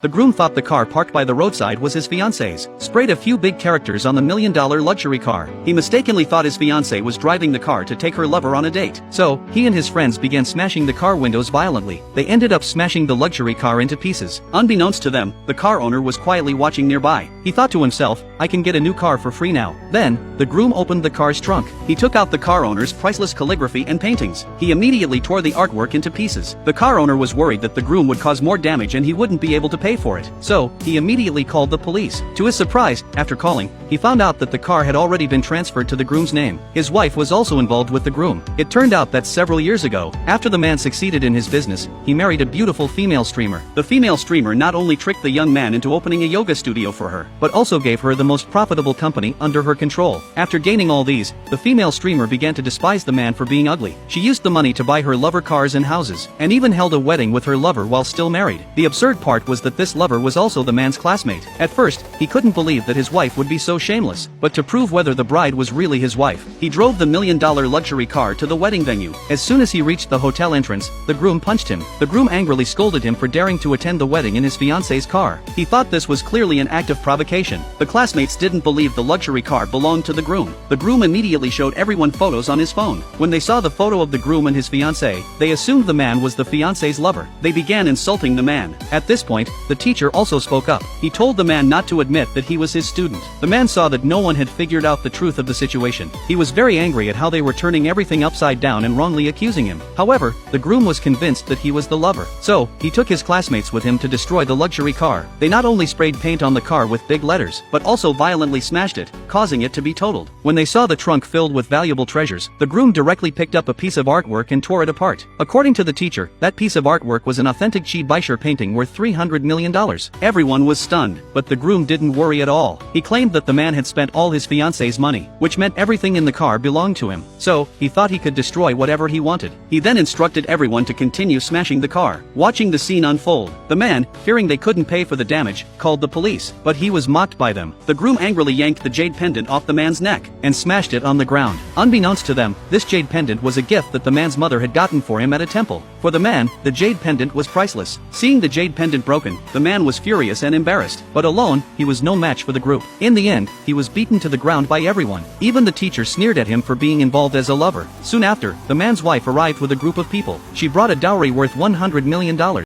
The groom thought the car parked by the roadside was his fiancée's, sprayed a few big characters on the $1 million luxury car. He mistakenly thought his fiancée was driving the car to take her lover on a date. So, he and his friends began smashing the car windows violently. They ended up smashing the luxury car into pieces. Unbeknownst to them, the car owner was quietly watching nearby. He thought to himself, I can get a new car for free now. Then, the groom opened the car's trunk. He took out the car owner's priceless calligraphy and paintings. He immediately tore the artwork into pieces. The car owner was worried that the groom would cause more damage and he wouldn't be able to pay for it. So, he immediately called the police. To his surprise, after calling, he found out that the car had already been transferred to the groom's name. His wife was also involved with the groom. It turned out that several years ago, after the man succeeded in his business, he married a beautiful female streamer. The female streamer not only tricked the young man into opening a yoga studio for her, but also gave her the most profitable company under her control. After gaining all these, the female streamer began to despise the man for being ugly. She used the money to buy her lover cars and houses, and even held a wedding with her lover while still married. The absurd part was that this lover was also the man's classmate. At first, he couldn't believe that his wife would be so shameless, but to prove whether the bride was really his wife, he drove the $1 million luxury car to the wedding venue. As soon as he reached the hotel entrance, the groom punched him. The groom angrily scolded him for daring to attend the wedding in his fiancée's car. He thought this was clearly an act of provocation. The classmates didn't believe the luxury car belonged to the groom. The groom immediately showed everyone photos on his phone. When they saw the photo of the groom and his fiancée, they assumed the man was the fiancée's lover. They began insulting the man. At this point, the teacher also spoke up. He told the man not to admit that he was his student. The man saw that no one had figured out the truth of the situation. He was very angry at how they were turning everything upside down and wrongly accusing him. However, the groom was convinced that he was the lover. So, he took his classmates with him to destroy the luxury car. They not only sprayed paint on the car with big letters, but also violently smashed it, causing it to be totaled. When they saw the trunk filled with valuable treasures, the groom directly picked up a piece of artwork and tore it apart. According to the teacher, that piece of artwork was an authentic Cheeseburger painting worth $300 million. Everyone was stunned, but the groom didn't worry at all. He claimed that the man had spent all his fiancée's money, which meant everything in the car belonged to him. So, he thought he could destroy whatever he wanted. He then instructed everyone to continue smashing the car. Watching the scene unfold, the man, fearing they couldn't pay for the damage, called the police, but he was mocked by them. The groom angrily yanked the jade pendant off the man's neck and smashed it on the ground. Unbeknownst to them, this jade pendant was a gift that the man's mother had gotten for him at a temple. For the man, the jade pendant was priceless. Seeing the jade pendant broken, the man was furious and embarrassed, but alone, he was no match for the group. In the end, he was beaten to the ground by everyone. Even the teacher sneered at him for being involved as a lover. Soon after, the man's wife arrived with a group of people. She brought a dowry worth $100 million.